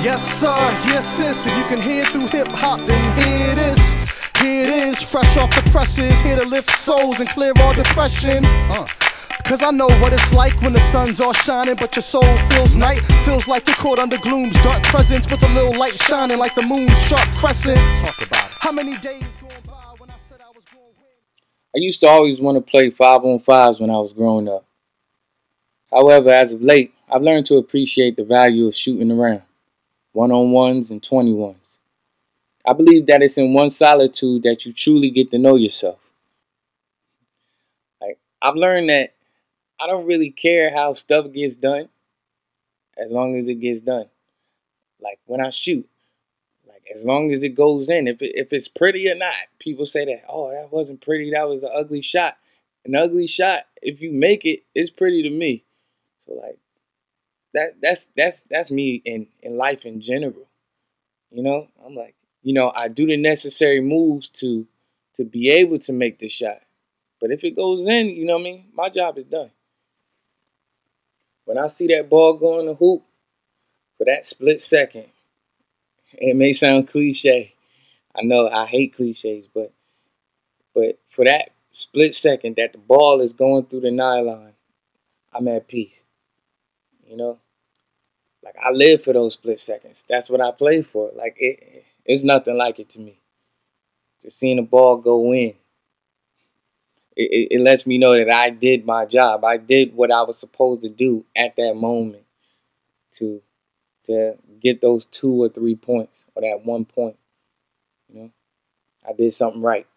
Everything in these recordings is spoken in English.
Yes sir, yes sis, if you can hear through hip hop, then here it is. Here it is, fresh off the presses, here to lift souls and clear all depression. Cause I know what it's like when the sun's all shining, but your soul feels night. Feels like you're caught under gloom's dark presence, with a little light shining like the moon's sharp crescent. Talk about it. How many days going by when I said I was going to win? I used to always want to play 5-on-5s when I was growing up. However, as of late, I've learned to appreciate the value of shooting around, 1-on-1s and 21s. I believe that it's in one solitude that you truly get to know yourself. Like, I've learned that I don't really care how stuff gets done, as long as it gets done. Like when I shoot, like as long as it goes in, if it's pretty or not. People say that, oh, that wasn't pretty, that was an ugly shot. An ugly shot, if you make it, it's pretty to me. So like that's me in life in general. You know, I'm like, I do the necessary moves to be able to make the shot. But if it goes in, you know what I mean, my job is done. When I see that ball go in the hoop, for that split second, it may sound cliche. I know I hate cliches, but for that split second that the ball is going through the nylon, I'm at peace. You know? Like, I live for those split seconds. That's what I play for. Like, it's nothing like it to me. Just seeing the ball go in. It lets me know that I did my job. I did what I was supposed to do at that moment to get those 2 or 3 points, or that 1 point. You know, I did something right.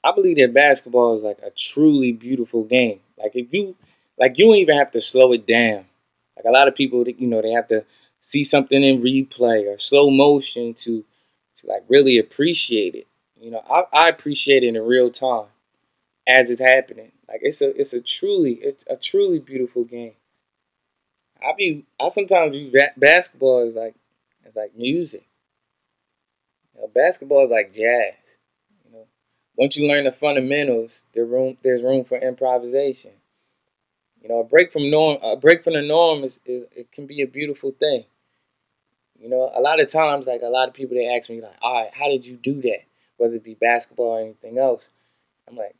I believe that basketball is like a truly beautiful game. Like you don't even have to slow it down. Like a lot of people, they have to see something in replay or slow motion to like really appreciate it. You know, I appreciate it in real time as it's happening. Like it's a truly beautiful game. I sometimes view basketball as like music. You know, basketball is like jazz. You know, once you learn the fundamentals, there's room for improvisation. You know, a break from the norm is it can be a beautiful thing. You know, a lot of times, like a lot of people, they ask me like, all right, how did you do that? Whether it be basketball or anything else. I'm like,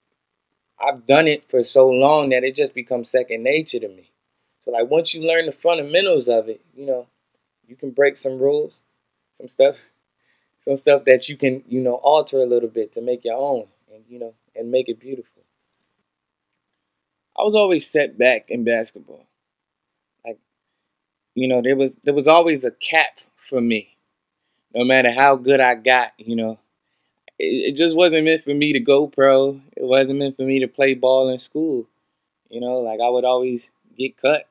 I've done it for so long that it just becomes second nature to me. So like once you learn the fundamentals of it, you know, you can break some rules, some stuff that you can, alter a little bit to make your own and make it beautiful. I was always set back in basketball. Like, there was always a cap for me. No matter how good I got, it just wasn't meant for me to go pro. It wasn't meant for me to play ball in school. You know, like I would always get cut.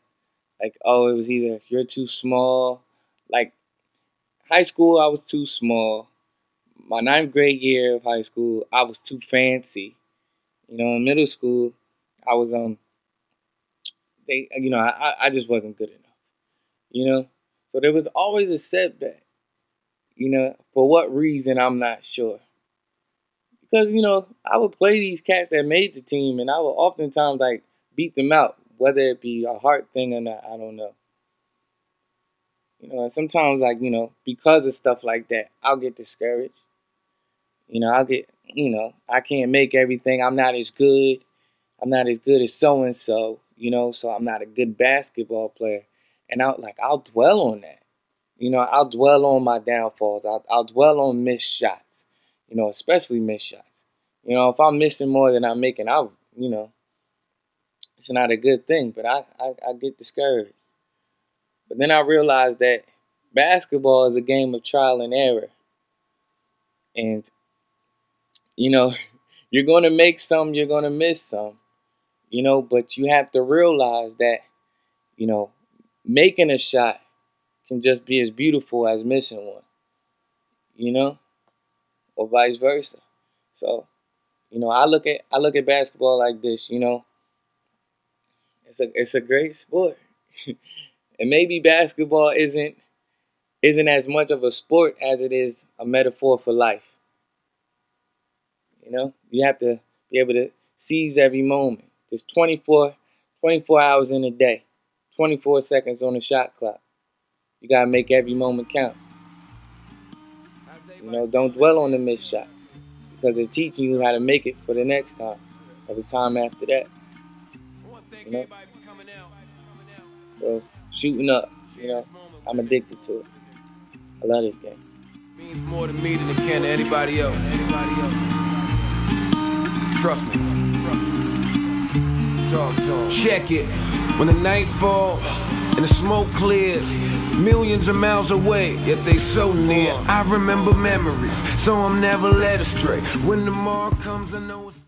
Like, oh, it was either you're too small. Like, high school, I was too small. My 9th grade year of high school, I was too fancy. You know, in middle school, I was I just wasn't good enough. You know, so there was always a setback. You know, for what reason, I'm not sure. Because, I would play these cats that made the team, and I would oftentimes, like, beat them out. Whether it be a heart thing or not, I don't know. You know, and sometimes, like, because of stuff like that, I'll get discouraged. I can't make everything. I'm not as good. I'm not as good as so-and-so, so I'm not a good basketball player. And I'll dwell on that. I'll dwell on my downfalls. I'll dwell on missed shots, especially missed shots. If I'm missing more than I'm making, it's not a good thing, but I get discouraged. But then I realized that basketball is a game of trial and error. And, you're going to make some, you're going to miss some, but you have to realize that, making a shot can just be as beautiful as missing one, or vice versa. So, I look at basketball like this, it's a great sport. And maybe basketball isn't as much of a sport as it is a metaphor for life. You have to be able to seize every moment. There's 24 hours in a day, 24 seconds on the shot clock. You gotta make every moment count. You know, don't dwell on the missed shots, because they're teaching you how to make it for the next time or the time after that. You know? So, shooting up, you know, I'm addicted to it. I love this game. Means more to me than it can to anybody else. Trust me. Check it. When the night falls and the smoke clears, millions of miles away, yet they so near. I remember memories, so I'm never led astray. When tomorrow comes, I know it's